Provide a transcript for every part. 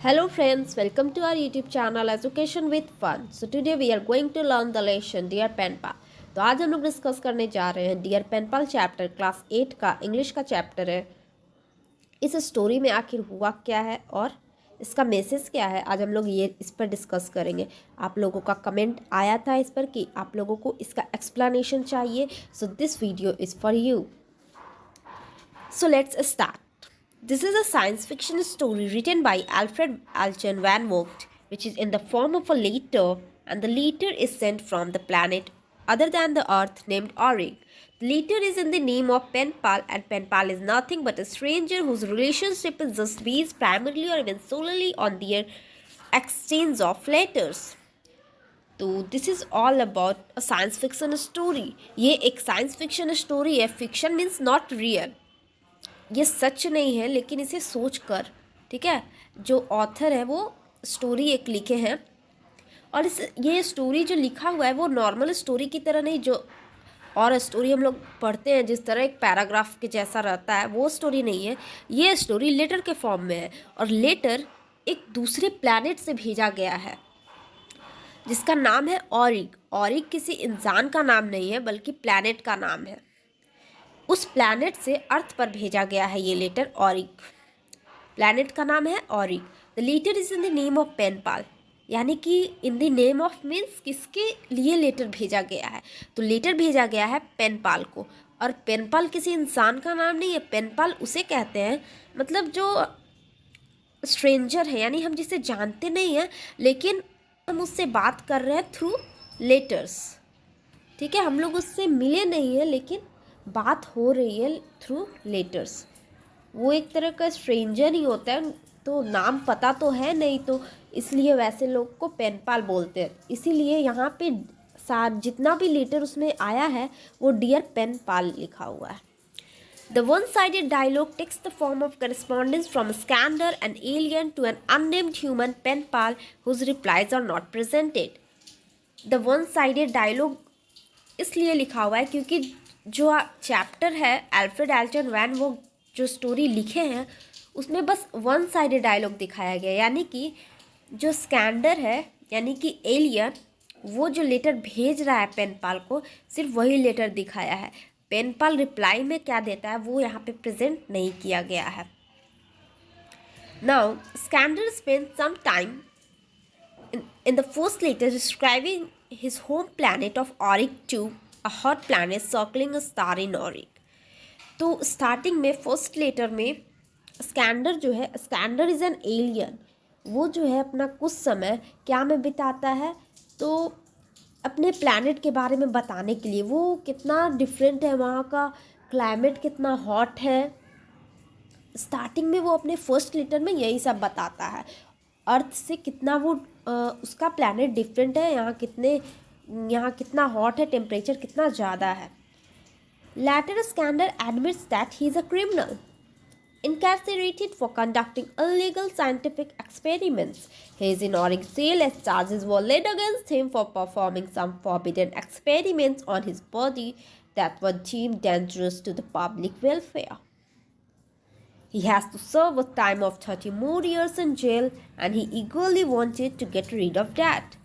Hello friends, welcome to our YouTube channel Education with Fun. So today we are going to learn the lesson Dear Pen Pal. तो आज हम लोग discuss करने जा रहे हैं डियर पेन पाल chapter class 8 का इंग्लिश का चैप्टर है। इस स्टोरी में आखिर हुआ क्या है और इसका मैसेज क्या है, आज हम लोग ये इस पर डिस्कस करेंगे। आप लोगों का कमेंट आया था इस पर कि आप लोगों को इसका एक्सप्लेनेशन चाहिए, so this video is for you. So let's start. This is a science fiction story written by Alfred Alchin Van Vogt, which is in the form of a letter, and the letter is sent from the planet other than the Earth named Auric. The letter is in the name of Pen Pal, and Pen Pal is nothing but a stranger whose relationship is just based primarily or even solely on their exchange of letters. तो this is all about a science fiction story. ये एक science fiction story है। Fiction means not real, ये सच नहीं है लेकिन इसे सोच कर, ठीक है, जो ऑथर है वो स्टोरी एक लिखे हैं। और ये स्टोरी जो लिखा हुआ है वो नॉर्मल स्टोरी की तरह नहीं, जो और स्टोरी हम लोग पढ़ते हैं जिस तरह एक पैराग्राफ के जैसा रहता है, वो स्टोरी नहीं है। ये स्टोरी लेटर के फॉर्म में है और लेटर एक दूसरे प्लैनेट से भेजा गया है जिसका नाम है ऑरिक। ऑरिक किसी इंसान का नाम नहीं है बल्कि प्लैनेट का नाम है। उस प्लैनेट से अर्थ पर भेजा गया है ये लेटर ऑरिक। प्लैनेट का नाम है Auric. The letter is in the name of pen pal, यानी कि in the name of means किसके लिए लेटर भेजा गया है। तो लेटर भेजा गया है पेन पाल को, और पेन पाल किसी इंसान का नाम नहीं है। पेन पाल उसे कहते हैं, मतलब जो स्ट्रेंजर है, यानी हम जिसे जानते नहीं हैं लेकिन हम उससे बात कर रहे हैं थ्रू लेटर्स। ठीक है, हम लोग उससे मिले नहीं हैं लेकिन बात हो रही है थ्रू लेटर्स। वो एक तरह का स्ट्रेंजर ही होता है, तो नाम पता तो है नहीं, तो इसलिए वैसे लोग को पेन पाल बोलते हैं। इसीलिए यहाँ पे जितना भी लेटर उसमें आया है वो डियर पेन पाल लिखा हुआ है। The one-sided dialogue takes the form of correspondence from a scander, an alien, to an unnamed human pen pal whose replies are not presented. The one-sided dialogue इसलिए लिखा हुआ है क्योंकि जो चैप्टर है अल्फ्रेड एल्चन वैन वो जो स्टोरी लिखे हैं उसमें बस वन साइडेड डायलॉग दिखाया गया, यानी कि जो स्कैंडर है यानी कि एलियन, वो जो लेटर भेज रहा है पेन पाल को, सिर्फ वही लेटर दिखाया है। पेन पाल रिप्लाई में क्या देता है वो यहाँ पे प्रेजेंट नहीं किया गया है। Now Scander spend some time in the first letter describing his home planet of Auric 2, a hot planet circling a star in Auric. तो स्टार्टिंग में फर्स्ट लेटर में स्कैंडर जो है, स्कैंडर इज़ एन एलियन, वो जो है अपना कुछ समय क्या में बिताता है, तो अपने प्लैनेट के बारे में बताने के लिए, वो कितना डिफरेंट है, वहाँ का क्लाइमेट कितना हॉट है। स्टार्टिंग में वो अपने फर्स्ट लेटर में यही सब बताता है, अर्थ से कितना वो उसका प्लैनेट डिफरेंट है, यहाँ कितना हॉट है, टेम्परेचर कितना ज़्यादा है। Later, Skander admits that he is a criminal, incarcerated for conducting illegal scientific experiments. He is in Auric jail as charges were laid against him for performing some forbidden experiments on his body that were deemed dangerous to the public welfare. He has to serve a time of 30 more years in jail, and he eagerly wanted to get rid of that.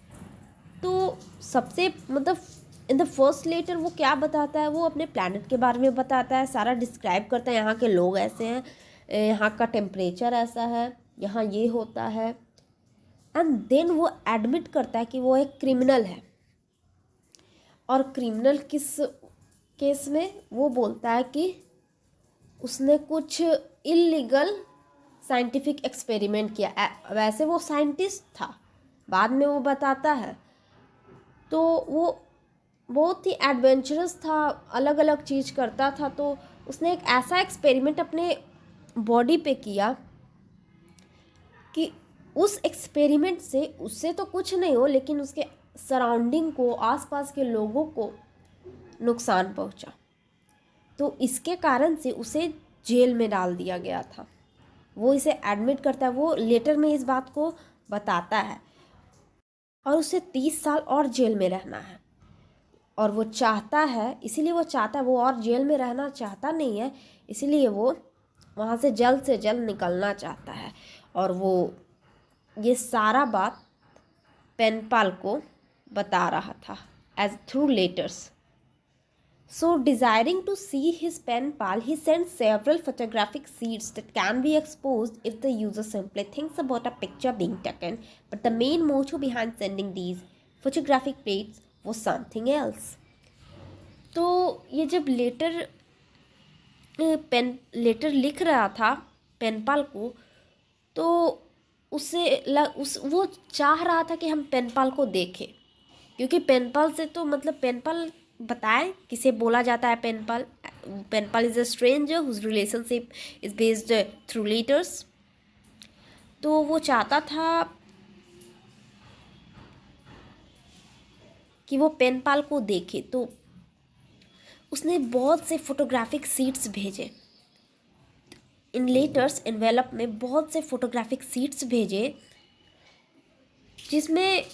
तो सबसे मतलब in the first letter वो क्या बताता है, वो अपने planet के बारे में बताता है, सारा डिस्क्राइब करता है, यहाँ के लोग ऐसे हैं, यहाँ का टेम्परेचर ऐसा है, यहाँ ये होता है। एंड देन वो एडमिट करता है कि वो एक क्रिमिनल है। और क्रिमिनल किस केस में, वो बोलता है कि उसने कुछ इलीगल साइंटिफिक एक्सपेरिमेंट किया। वैसे वो साइंटिस्ट था, बाद में वो बताता है। तो वो बहुत ही एडवेंचरस था, अलग अलग चीज़ करता था। तो उसने एक ऐसा एक्सपेरिमेंट अपने बॉडी पे किया कि उस एक्सपेरिमेंट से उससे तो कुछ नहीं हो लेकिन उसके सराउंडिंग को, आसपास के लोगों को नुकसान पहुंचा। तो इसके कारण से उसे जेल में डाल दिया गया था। वो इसे एडमिट करता है, वो लेटर में इस बात को बताता है, और उसे 30 साल और जेल में रहना है। और वो चाहता है, इसीलिए वो चाहता है, वो और जेल में रहना चाहता नहीं है, इसीलिए वो वहाँ से जल्द निकलना चाहता है। और वो ये सारा बात पेनपाल को बता रहा था as through letters. So, desiring to see his pen pal, he sent several photographic sheets that can be exposed if the user simply thinks about a picture being taken. But the main motive behind sending these photographic plates was something else. तो ये जब letter लिख रहा था पेनपाल को, तो वो चाह रहा था कि हम पेनपाल को देखें, क्योंकि पेनपाल से तो मतलब पेनपाल बताए किसे बोला जाता है. Pen pal is a stranger whose relationship is based through letters. तो वो चाहता था कि वो पेनपाल को देखे, तो उसने बहुत से फोटोग्राफिक सीट्स भेजे. इन लेटर्स एनवेलप में बहुत से फोटोग्राफिक सीट्स भेजे जिसमें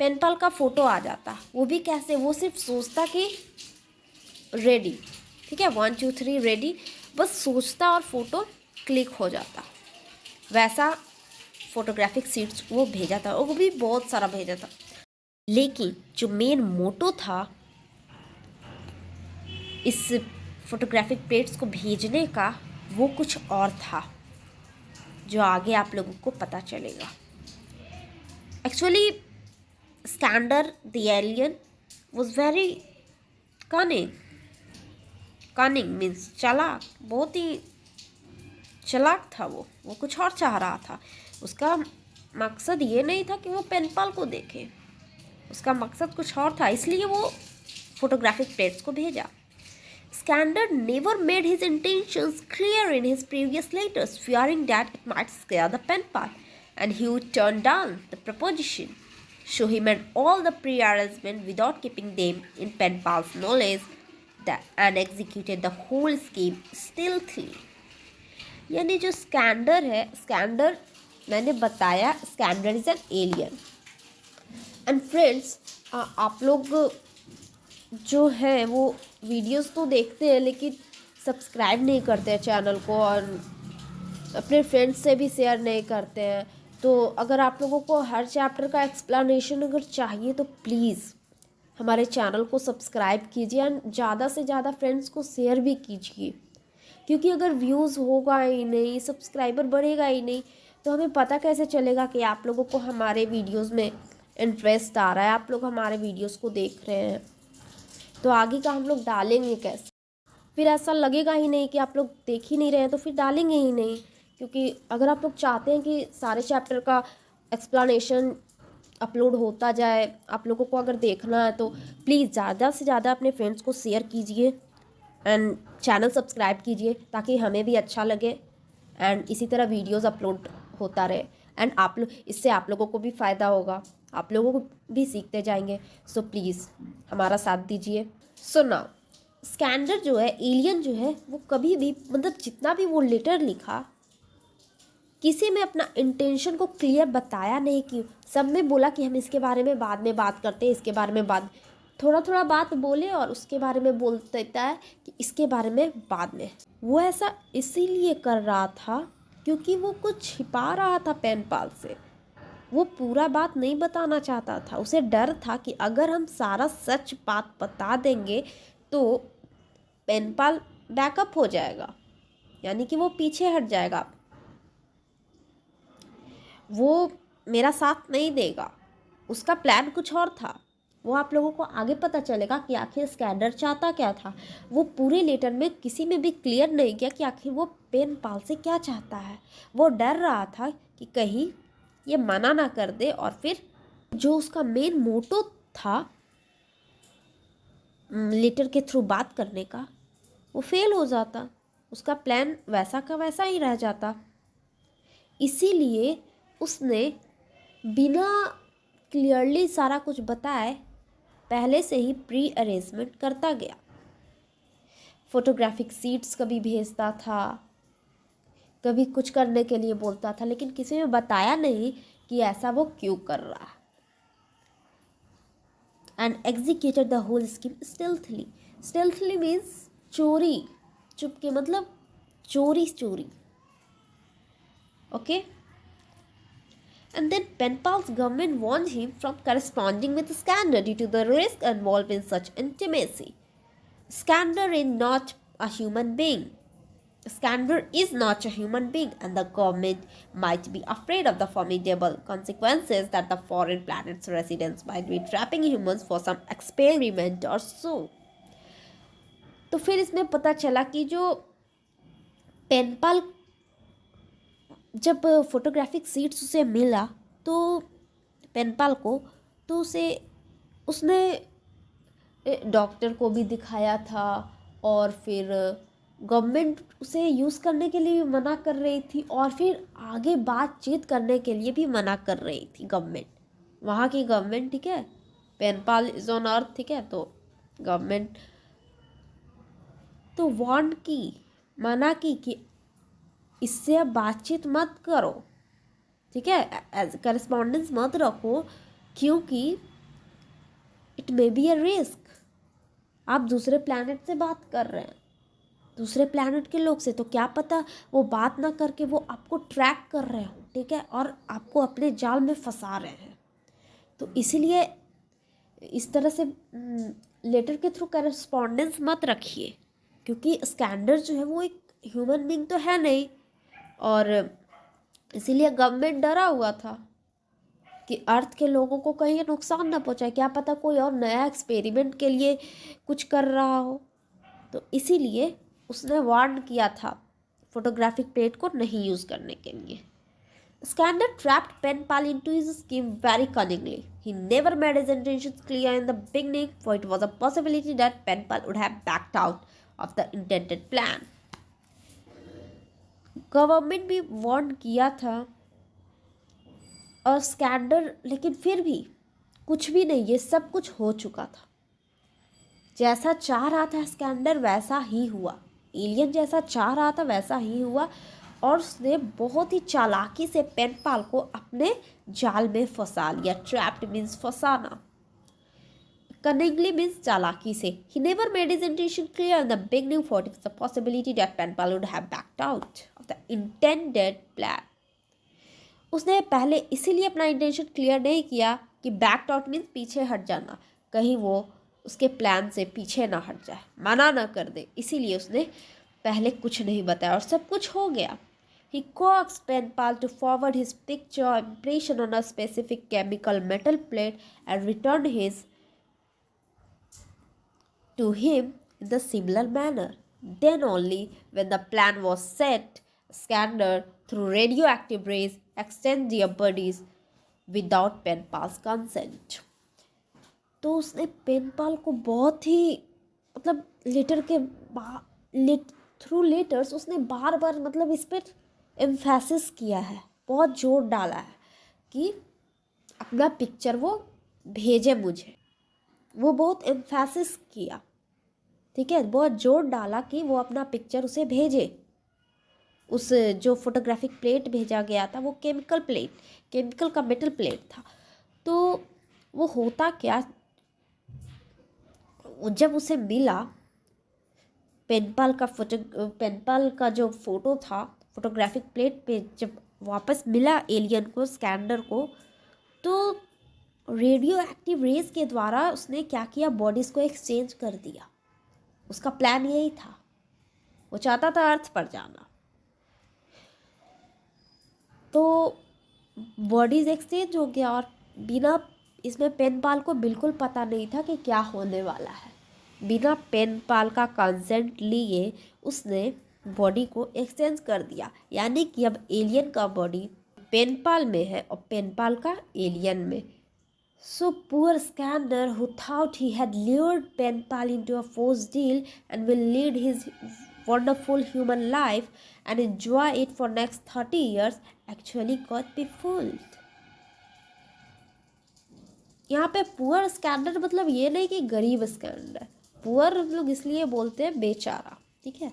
पेनपाल का फ़ोटो आ जाता. वो भी कैसे, वो सिर्फ सोचता कि रेडी, ठीक है, 1 2 3 रेडी, बस सोचता और फोटो क्लिक हो जाता. वैसा फोटोग्राफिक सीट्स वो भेजा था, और वो भी बहुत सारा भेजा था. लेकिन जो मेन मोटो था इस फोटोग्राफिक प्लेट्स को भेजने का, वो कुछ और था जो आगे आप लोगों को पता चलेगा. Actually Skander the alien was very cunning. Cunning means चालाक, बहुत ही चालाक था. वो कुछ और चाह रहा था. उसका मकसद ये नहीं था कि वो पेनपाल को देखे, उसका मकसद कुछ और था, इसलिए वो फोटोग्राफिक प्लेट्स को भेजा. Skander never made his intentions clear in his previous letters, fearing that it might scare the penpal, and he would turn down the proposition. So he made all the pre-arrangement without keeping them in penpal's knowledge, and executed the whole scheme stealthily. यानी जो स्कैंडर है, Scander मैंने बताया, Scander is an alien. And friends, आप लोग जो है वो वीडियोस तो देखते हैं लेकिन सब्सक्राइब नहीं करते हैं चैनल को, और अपने फ्रेंड्स से भी शेयर नहीं करते हैं. तो अगर आप लोगों को हर चैप्टर का एक्सप्लेनेशन अगर चाहिए तो प्लीज़ हमारे चैनल को सब्सक्राइब कीजिए, एंड ज़्यादा से ज़्यादा फ्रेंड्स को शेयर भी कीजिए. क्योंकि अगर व्यूज़ होगा ही नहीं, सब्सक्राइबर बढ़ेगा ही नहीं, तो हमें पता कैसे चलेगा कि आप लोगों को हमारे वीडियोस में इंटरेस्ट आ रहा है, आप लोग हमारे वीडियोस को देख रहे हैं. तो आगे का हम लोग डालेंगे कैसे? फिर ऐसा लगेगा ही नहीं कि आप लोग देख ही नहीं रहे हैं, तो फिर डालेंगे ही नहीं. क्योंकि अगर आप लोग चाहते हैं कि सारे चैप्टर का एक्सप्लेनेशन अपलोड होता जाए, आप लोगों को अगर देखना है, तो प्लीज़ ज़्यादा से ज़्यादा अपने फ्रेंड्स को शेयर कीजिए एंड चैनल सब्सक्राइब कीजिए, ताकि हमें भी अच्छा लगे एंड इसी तरह वीडियोस अपलोड होता रहे. एंड इससे आप लोगों को भी फ़ायदा होगा, आप लोगों को भी सीखते जाएंगे. सो प्लीज़ हमारा साथ दीजिए. सो नाउ स्कैंडर जो है, एलियन जो है, वो कभी भी मतलब जितना भी वो लेटर लिखा, किसी में अपना इंटेंशन को क्लियर बताया नहीं. कि सब में बोला कि हम इसके बारे में बाद में बात करते हैं, इसके बारे में थोड़ा थोड़ा बात बोले और उसके बारे में बोल देता है कि इसके बारे में बाद में. वो ऐसा इसीलिए कर रहा था क्योंकि वो कुछ छिपा रहा था पेनपाल से. वो पूरा बात नहीं बताना चाहता था. उसे डर था कि अगर हम सारा सच बात बता देंगे तो पेनपाल बैकअप हो जाएगा, यानी कि वो पीछे हट जाएगा, वो मेरा साथ नहीं देगा. उसका प्लान कुछ और था. वो आप लोगों को आगे पता चलेगा कि आखिर स्कैंडर चाहता क्या था. वो पूरे लेटर में किसी में भी क्लियर नहीं किया कि आखिर वो पेनपाल से क्या चाहता है. वो डर रहा था कि कहीं ये मना ना कर दे, और फिर जो उसका मेन मोटो था लेटर के थ्रू बात करने का, वो फेल हो जाता. उसका प्लान वैसा का वैसा ही रह जाता. इसीलिए उसने बिना क्लियरली सारा कुछ बताए पहले से ही प्री अरेंजमेंट करता गया. फोटोग्राफिक सीट्स कभी भेजता था, कभी कुछ करने के लिए बोलता था, लेकिन किसी ने बताया नहीं कि ऐसा वो क्यों कर रहा है. And executed the whole scheme stealthily. Stealthily means चोरी, चुपके, मतलब चोरी. Okay. And then Penpal's government warned him from corresponding with Skander due to the risk involved in such intimacy. Skander is not a human being. Skander is not a human being, and the government might be afraid of the formidable consequences that the foreign planet's residents might be trapping humans for some experiment or so. तो फिर इसमें पता चला कि जो पेनपाल जब photographic seats उसे मिला तो पेनपाल को तो उसने डॉक्टर को भी दिखाया था और फिर गवर्नमेंट उसे यूज़ करने के लिए भी मना कर रही थी और फिर आगे बातचीत करने के लिए भी मना कर रही थी गवर्नमेंट, वहाँ की गवर्नमेंट, ठीक है। पेनपाल इज ऑन अर्थ, ठीक है। तो गवर्नमेंट तो वार्न की, मना की कि इससे अब बातचीत मत करो, ठीक है, एज करस्पॉन्डेंस मत रखो, क्योंकि it may be a risk. आप दूसरे प्लैनेट से बात कर रहे हैं, दूसरे प्लैनेट के लोग से, तो क्या पता वो बात ना करके वो आपको ट्रैक कर रहे हो, ठीक है, और आपको अपने जाल में फंसा रहे हैं। तो इसीलिए इस तरह से लेटर के थ्रू करस्पॉन्डेंस मत रखिए, क्योंकि स्कैंडर जो है वो एक ह्यूमन बीइंग तो है नहीं, और इसीलिए गवर्नमेंट डरा हुआ था कि अर्थ के लोगों को कहीं नुकसान ना पहुंचाए, क्या पता कोई और नया एक्सपेरिमेंट के लिए कुछ कर रहा हो। तो इसीलिए उसने वार्न किया था फोटोग्राफिक प्लेट को नहीं यूज़ करने के लिए। Skander trapped Penpal into his scheme very cunningly. He never made his intentions clear in the beginning, for it was a possibility that Penpal would have backed out of the intended plan. Government भी warn किया था और स्कैंडर, लेकिन फिर भी कुछ भी नहीं, ये सब कुछ हो चुका था। जैसा चाह रहा था स्कैंडर वैसा ही हुआ, एलियन जैसा चाह रहा था वैसा ही हुआ, और उसने बहुत ही चालाकी से पेनपाल को अपने जाल में फंसा लिया। ट्रैप्ड मीन्स फंसाना, कनिंगली मीन्स चालाकी से। He never made his intention clear in the beginning, for it was a possibility that pen pal would have backed out of the intended plan. उसने पहले इसीलिए अपना इंटेंशन क्लियर नहीं किया कि बैक्ड आउट मीन्स पीछे हट जाना, कहीं वो उसके प्लान से पीछे ना हट जाए, मना ना कर दे, इसीलिए उसने पहले कुछ नहीं बताया और सब कुछ हो गया। He coaxed Penpal to forward his picture impression on a specific chemical metal plate and returned his to him in the similar manner. Then only when the plan was set, Skander, through radioactive rays, exchanged their bodies without Penpal's consent. तो उसने पेनपाल को बहुत ही मतलब letter के through letters उसने बार बार मतलब इस पर एम्फेसिस किया है, बहुत जोर डाला है कि अपना पिक्चर वो भेजे मुझे, वो बहुत एम्फेसिस किया, ठीक है, बहुत जोर डाला कि वो अपना पिक्चर उसे भेजे। उस जो फोटोग्राफिक प्लेट भेजा गया था वो केमिकल प्लेट, केमिकल का मेटल प्लेट था। तो वो होता क्या, जब उसे मिला पेनपाल का जो फोटो था फोटोग्राफिक प्लेट पे, जब वापस मिला एलियन को, स्कैंडर को, तो रेडियो एक्टिव रेज के द्वारा उसने क्या किया, बॉडीज़ को एक्सचेंज कर दिया। उसका प्लान यही था, वो चाहता था अर्थ पर जाना। तो बॉडीज़ एक्सचेंज हो गया और बिना इसमें पेनपाल को बिल्कुल पता नहीं था कि क्या होने वाला है। बिना पेनपाल का कंसेंट लिए उसने बॉडी को एक्सचेंज कर दिया, यानी कि अब एलियन का बॉडी पेनपाल में है और पेनपाल का एलियन में। So poor Scander who thought he had lured pen pal into a force deal and will lead his wonderful human life and enjoy it for next 30 years actually got befooled. यहाँ पे poor स्कैंडर मतलब ये नहीं कि गरीब स्कैंडर, poor हम लोग इसलिए बोलते हैं बेचारा, ठीक है।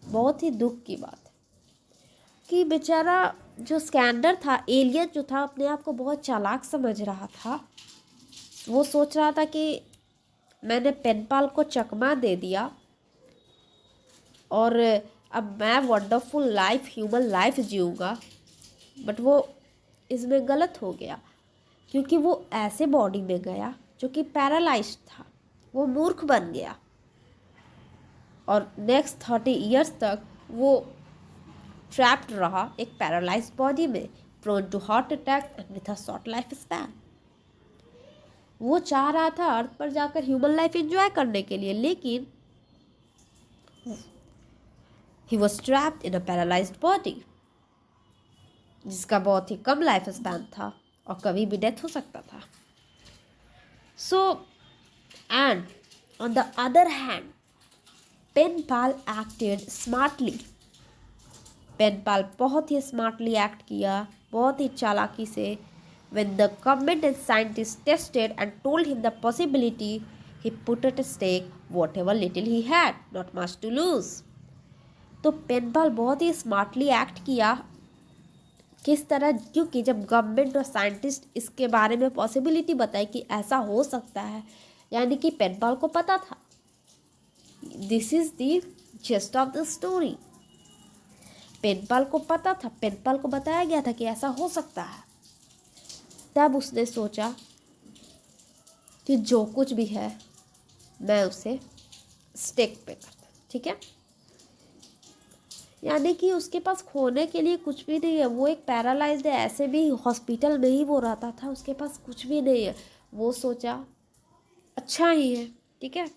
बहुत ही दुख की बात है कि बेचारा जो स्कैंडर था, एलियन जो था, अपने आप को बहुत चालाक समझ रहा था। वो सोच रहा था कि मैंने पेनपाल को चकमा दे दिया और अब मैं वंडरफुल लाइफ, ह्यूमन लाइफ जीऊँगा, बट वो इसमें गलत हो गया, क्योंकि वो ऐसे बॉडी में गया जो कि पैरालाइज्ड था, वो मूर्ख बन गया और नेक्स्ट 30 ईयर्स तक वो ट्रैप्ड रहा एक पैरालाइज्ड बॉडी में, prone to heart attack and with a short life span. वो चाह रहा था अर्थ पर जाकर ह्यूमन लाइफ एंजॉय करने के लिए, लेकिन he was trapped in a paralysed body जिसका बहुत ही कम लाइफ स्पैन था और कभी भी डेथ हो सकता था। So and on the other hand pen pal acted smartly. Pen pal बहुत ही स्मार्टली एक्ट किया, बहुत ही चालाकी से। When the government and scientists tested and told him the possibility, he put at stake whatever little he had, not much to lose. तो पेनपाल बहुत ही smartly act किया। किस तरह? क्योंकि जब गवर्नमेंट और साइंटिस्ट इसके बारे में पॉसिबिलिटी बताई कि ऐसा हो सकता है, यानी कि पेनपाल को पता था। This is the gist of the story. Pen pal को पता था, पेनपाल को बताया गया था कि ऐसा हो सकता है। तब उसने सोचा कि जो कुछ भी है मैं उसे स्टेक पे करता, ठीक है। यानी कि उसके पास खोने के लिए कुछ भी नहीं है। वो एक पैरालाइज्ड है, ऐसे भी हॉस्पिटल में ही वो रहता था, उसके पास कुछ भी नहीं है। वो सोचा अच्छा ही है, ठीक है।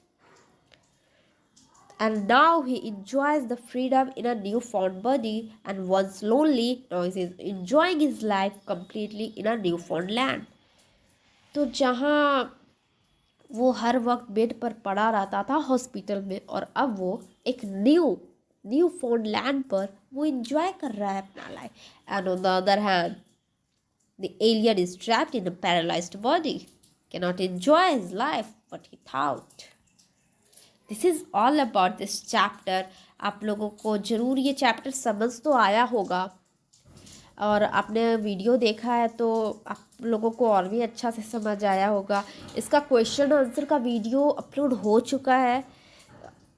And now he enjoys the freedom in a newfound body, and once lonely, now he is enjoying his life completely in a newfound land. तो जहाँ वो हर वक्त बेड पर पड़ा रहता था हॉस्पिटल में, और अब वो एक न्यू फाउंड लैंड पर वो इंजॉय कर रहा है अपना life. And on the other hand the alien is trapped in a paralysed body, cannot enjoy his life what he thought. This is all about this chapter. आप लोगों को जरूर ये चैप्टर समझ तो आया होगा, और आपने वीडियो देखा है तो आप लोगों को और भी अच्छा से समझ आया होगा। इसका क्वेश्चन आंसर का वीडियो अपलोड हो चुका है।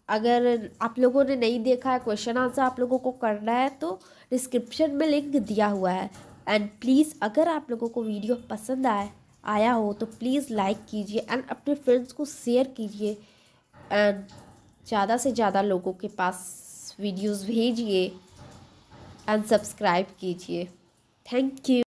अगर आप लोगों ने नहीं देखा है, क्वेश्चन आंसर आप लोगों को करना है, तो डिस्क्रिप्शन में लिंक दिया हुआ है। एंड प्लीज़ अगर आप लोगों को वीडियो पसंद आया हो तो प्लीज़ लाइक कीजिए एंड अपने फ्रेंड्स को शेयर कीजिए, एंड ज़्यादा से ज़्यादा लोगों के पास वीडियोस भेजिए एंड सब्सक्राइब कीजिए। Thank you.